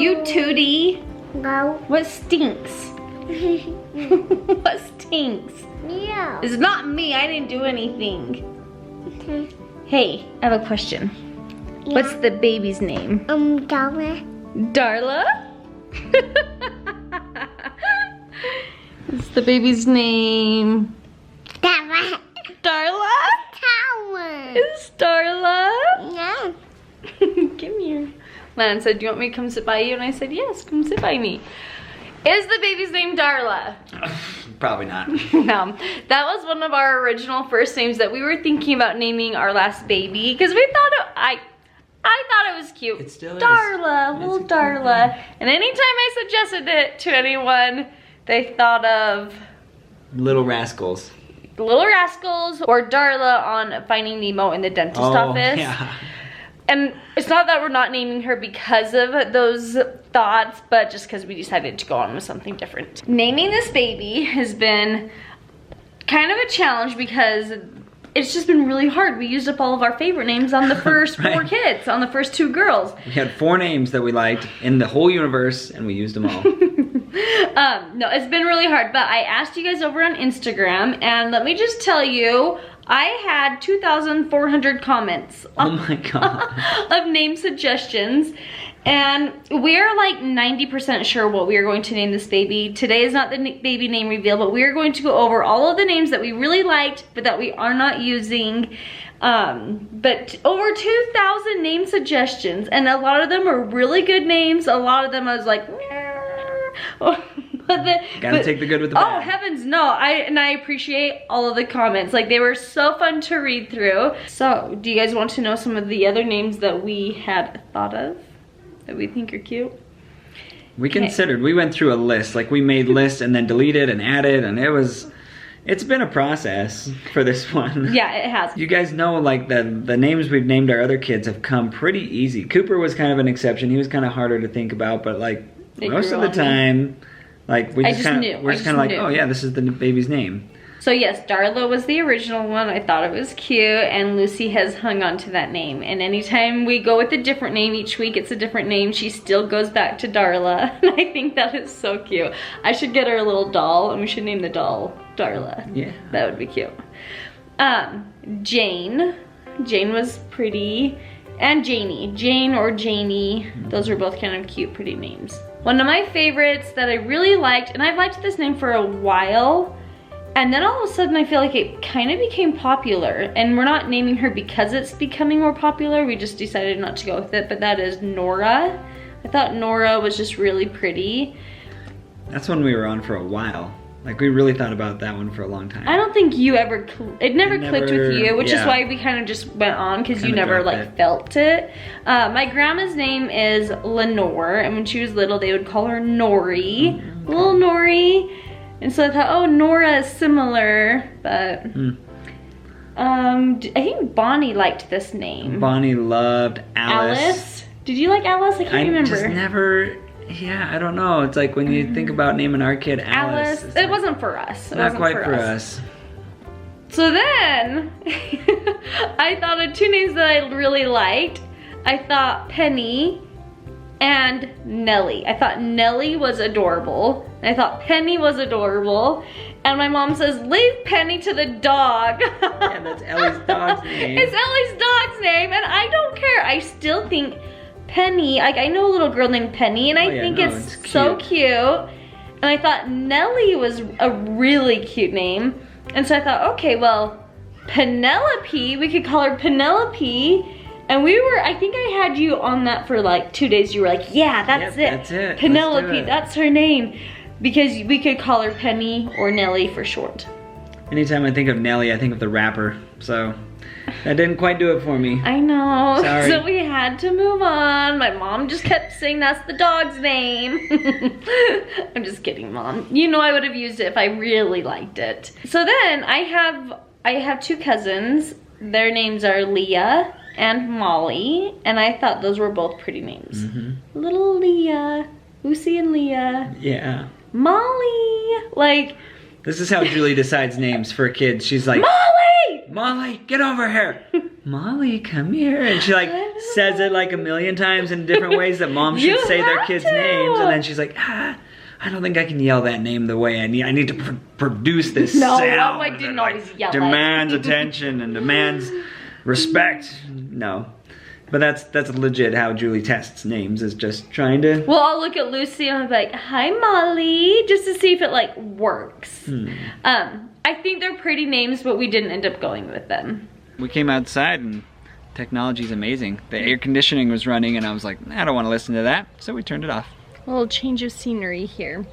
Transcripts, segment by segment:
you Tootie? No. What stinks? What stinks? Yeah. It's not me, I didn't do anything. Okay. Hey, I have a question. Yeah. What's the baby's name? Darla. Darla? What's the baby's name? Darla. Darla? Tower. Is Darla? Yeah. Come here. Lan said, do you want me to come sit by you? And I said, yes, come sit by me. Is the baby's name Darla? Probably not. No, that was one of our original first names that we were thinking about naming our last baby because we thought I thought it was cute. It still is. Darla, little It's a cute Darla. name. And anytime I suggested it to anyone, they thought of Little Rascals. the Little Rascals or Darla on Finding Nemo in the dentist office. Yeah. And it's not that we're not naming her because of those thoughts, but just because we decided to go on with something different. Naming this baby has been kind of a challenge because it's just been really hard. We used up all of our favorite names on the first Right. 4 kids, on the first 2 girls. We had 4 names that we liked in the whole universe, and we used them all. No, it's been really hard, but I asked you guys over on Instagram, and let me just tell you, I had 2,400 comments Oh my god. of name suggestions, and we're like 90% sure what we are going to name this baby. Today is not the baby name reveal, but we are going to go over all of the names that we really liked, but that we are not using. But over 2,000 name suggestions, and a lot of them are really good names. A lot of them I was like, Gotta take the good with the oh bad. heavens no, I appreciate all of the comments. Like, they were so fun to read through. So do you guys want to know some of the other names that we had thought of that we think are cute? We considered, we went through a list. Like, we made lists and then deleted and added, and it's been a process for this one. Yeah, it has. You guys know, like, the names we've named our other kids have come pretty easy. Cooper was kind of an exception. He was kind of harder to think about, but like most of the time, like, we're just kind of like, oh yeah, this is the baby's name. So yes, Darla was the original one. I thought it was cute, and Lucy has hung on to that name. And anytime we go with a different name each week, it's a different name. She still goes back to Darla, and I think that is so cute. I should get her a little doll, and we should name the doll Darla. Yeah. That would be cute. Jane. Jane was pretty. And Janie. Jane or Janie. Those were both kind of cute, pretty names. One of my favorites that I really liked, and I've liked this name for a while, and then all of a sudden I feel like it kind of became popular, and we're not naming her because it's becoming more popular, we just decided not to go with it, but that is Nora. I thought Nora was just really pretty. That's one we were on for a while. Like, we really thought about that one for a long time. I don't think you ever, it never clicked with you, which is yeah. why we kind of just went on, because you Kinda never dropped like it. felt it. My grandma's name is Lenore, and when she was little they would call her Nori, little Nori. And so I thought, oh, Nora is similar, but I think Bonnie liked this name. Bonnie loved Alice. Alice? Did you like Alice? I can't remember. Just never, yeah, I don't know. It's like when you think about naming our kid Alice. It wasn't for us. It Not wasn't quite for us. So then, I thought of 2 names that I really liked. I thought Penny and Nellie. I thought Nellie was adorable. I thought Penny was adorable. And my mom says, leave Penny to the dog. Yeah, that's Ellie's dog's name. It's Ellie's dog's name, and I don't care. I still think Penny, like, I know a little girl named Penny, and I think it's so cute. And I thought Nellie was a really cute name. And so I thought, okay, well, Penelope, we could call her Penelope. And we were, I think I had you on that for like 2 days. You were like, yeah, that's it. That's it. Penelope, Let's do it. that's her name. Because we could call her Penny or Nellie for short. Anytime I think of Nellie, I think of the rapper. So that didn't quite do it for me. I know. Sorry. So we had to move on. My mom just kept saying that's the dog's name. I'm just kidding, Mom. You know I would have used it if I really liked it. So then I have 2 cousins. Their names are Leah and Molly, and I thought those were both pretty names. Little Leah, Lucy and Leah. Yeah. Molly, like. This is how Julie decides names for kids. She's like, Molly! Molly, get over here. Molly, come here. And she like says it like a million times in different ways that moms should say their kids' names. And then she's like, I don't think I can yell that name the way I need. I need to produce this sound. I didn't always yell demands attention and demands respect. No. But that's legit how Julie tests names, is just trying to... Well, I'll look at Lucy and I'm like, hi, Molly, just to see if it like works. I think they're pretty names, but we didn't end up going with them. We came outside and technology's amazing. The air conditioning was running and I was like, I don't want to listen to that. So we turned it off. A little change of scenery here.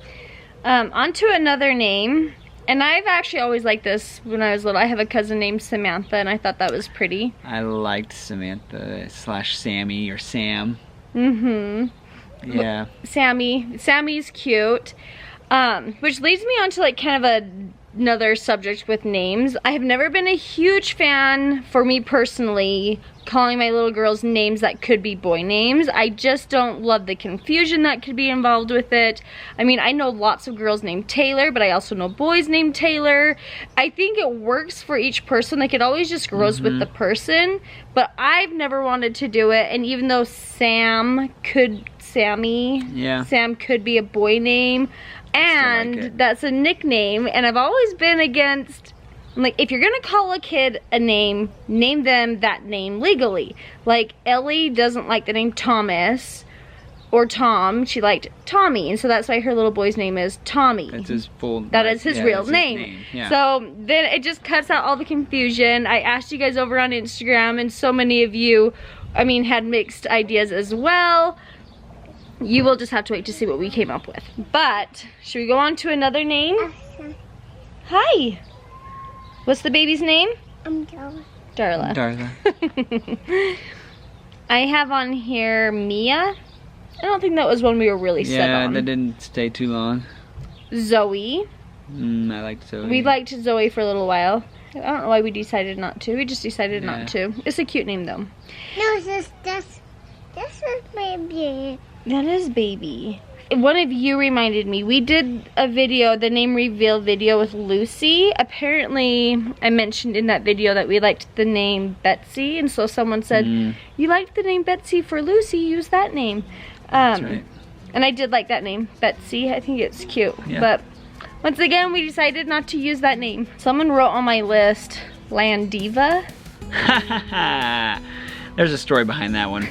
On to another name. And I've actually always liked this when I was little. I have a cousin named Samantha, and I thought that was pretty. I liked Samantha / Sammy or Sam. Yeah. Sammy's cute. Which leads me on to like kind of another subject with names. I have never been a huge fan, for me personally, calling my little girls names that could be boy names. I just don't love the confusion that could be involved with it. I mean, I know lots of girls named Taylor, but I also know boys named Taylor. I think it works for each person. Like, it always just grows with the person, but I've never wanted to do it. And even though Sam could be a boy name, and that's a nickname, and I've always been against, like, if you're gonna call a kid a name, name them that name legally. Like, Ellie doesn't like the name Thomas or Tom. She liked Tommy, and so that's why her little boy's name is Tommy. That's his full... That is his real name. Yeah. So then it just cuts out all the confusion. I asked you guys over on Instagram, and so many of you, I mean, had mixed ideas as well. You will just have to wait to see what we came up with. But, should we go on to another name? Hi. What's the baby's name? Darla. Darla. I have on here Mia. I don't think that was one we were really set on. Yeah, that didn't stay too long. Zoe. I liked Zoe. We liked Zoe for a little while. I don't know why we decided not to. We just decided not to. It's a cute name though. No, this is baby. That is baby. One of you reminded me, we did a video, the name reveal video with Lucy. Apparently, I mentioned in that video that we liked the name Betsy, and so someone said, you liked the name Betsy for Lucy, use that name. That's right. And I did like that name, Betsy. I think it's cute. Yeah. But once again, we decided not to use that name. Someone wrote on my list, Landiva. There's a story behind that one.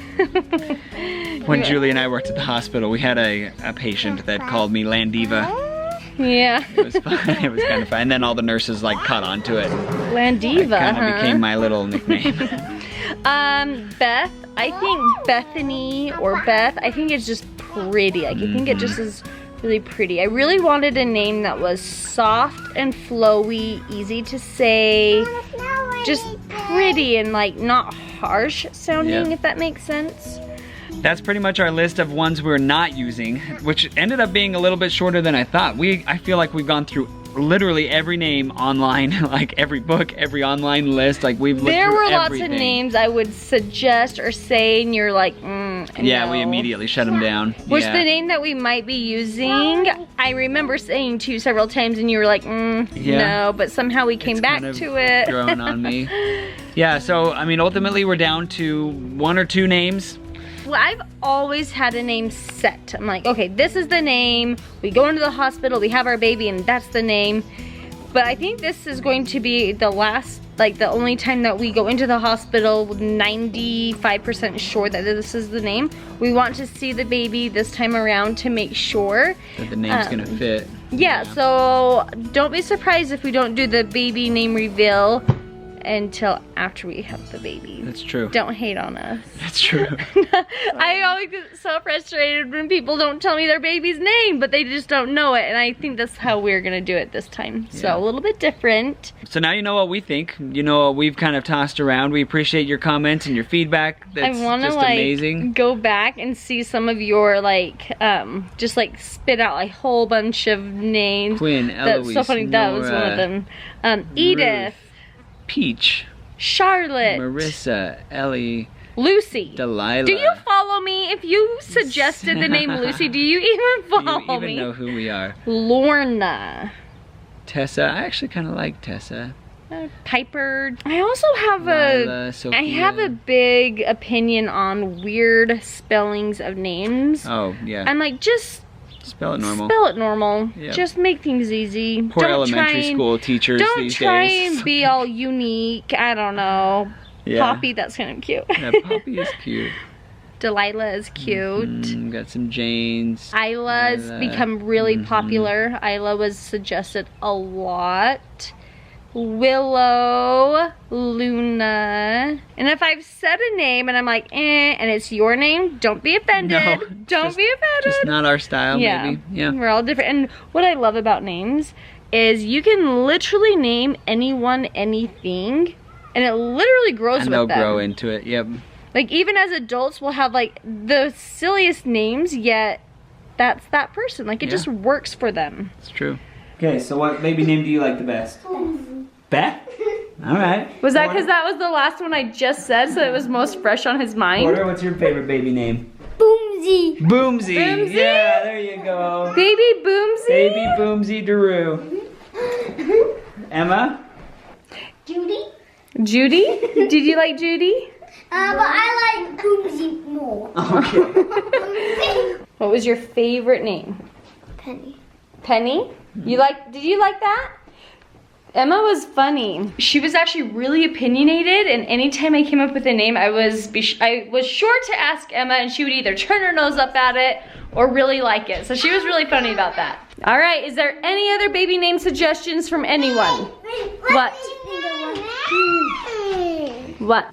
When Julie and I worked at the hospital, we had a patient that called me Landiva. Yeah. It was fun. It was kind of fun. And then all the nurses like caught on to it. Landiva, It kind of became my little nickname. Beth. I think Bethany or Beth, I think it's just pretty. Like, I think it just is really pretty. I really wanted a name that was soft and flowy, easy to say, just pretty and like not harsh sounding, if that makes sense. That's pretty much our list of ones we're not using, which ended up being a little bit shorter than I thought. I feel like we've gone through literally every name online, like every book, every online list, like we've looked There through were lots everything. of names I would suggest or say, and you're like, Yeah, no. we immediately shut them down. Which the name that we might be using, I remember saying to you several times, and you were like, no, but somehow we came back to it. Growing on me. Yeah, so I mean, ultimately we're down to 1 or 2 names. Well, I've always had a name set. I'm like, okay, this is the name. We go into the hospital, we have our baby, and that's the name. But I think this is going to be the last, like the only time that we go into the hospital 95% sure that this is the name. We want to see the baby this time around to make sure That the name's gonna fit. Yeah, so don't be surprised if we don't do the baby name reveal until after we have the baby. That's true. Don't hate on us. That's true. I always get so frustrated when people don't tell me their baby's name, but they just don't know it, and I think that's how we're gonna do it this time. So a little bit different. So now you know what we think. You know what we've kind of tossed around. We appreciate your comments and your feedback. That's I wanna just like amazing. go back and see some of your like just like spit out a whole bunch of names. Quinn, That's Eloise, so funny. That was one of Nora, them. Edith, Peach, Charlotte, Marissa, Ellie, Lucy, Delilah. Do you follow me? If you suggested the name Lucy, do you even follow Do you even me? know who we are? Lorna. Tessa. I actually kind of like Tessa. Piper. I also have a big opinion on weird spellings of names. Oh, yeah. I'm like, just spell it normal. Spell it normal. Yep. Just make things easy. Poor elementary school teachers these days. Don't try and be all unique. I don't know. Yeah. Poppy, that's kind of cute. Yeah, Poppy is cute. Delilah is cute. Got some Janes. Isla's become really popular. Isla was suggested a lot. Willow, Luna. And if I've said a name and I'm like, and it's your name, don't be offended. No, don't be offended. Just not our style, maybe. Yeah. We're all different. And what I love about names is you can literally name anyone anything, and it literally grows with them. And they'll grow into it, yep. Like, even as adults, we'll have, like, the silliest names, yet that's that person. Like, it just works for them. It's true. Okay, so what baby name do you like the best? Beth? All right. Was that because that was the last one I just said, so it was most fresh on his mind? Porter, what's your favorite baby name? Boomsy. Boomsy. Boomsy? Yeah, there you go. Baby Boomsy? Baby Boomsy Deru. Emma? Judy. Judy? Did you like Judy? But I like Boomsy more. Okay. What was your favorite name? Penny. Penny? Did you like that? Emma was funny. She was actually really opinionated, and anytime I came up with a name, I was sure to ask Emma, and she would either turn her nose up at it or really like it. So she was really funny about that. All right, is there any other baby name suggestions from anyone? What? What?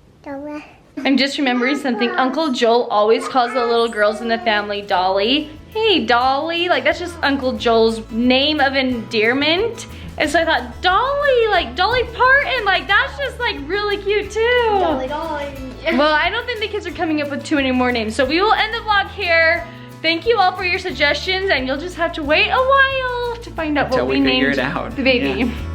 I'm just remembering something. Uncle Joel always calls the little girls in the family Dolly. Hey, Dolly. Like, that's just Uncle Joel's name of endearment. And so I thought, Dolly, like Dolly Parton, like that's just like really cute too. Dolly. Well, I don't think the kids are coming up with too many more names. So we will end the vlog here. Thank you all for your suggestions, and you'll just have to wait a while to find out what we named the baby. Yeah.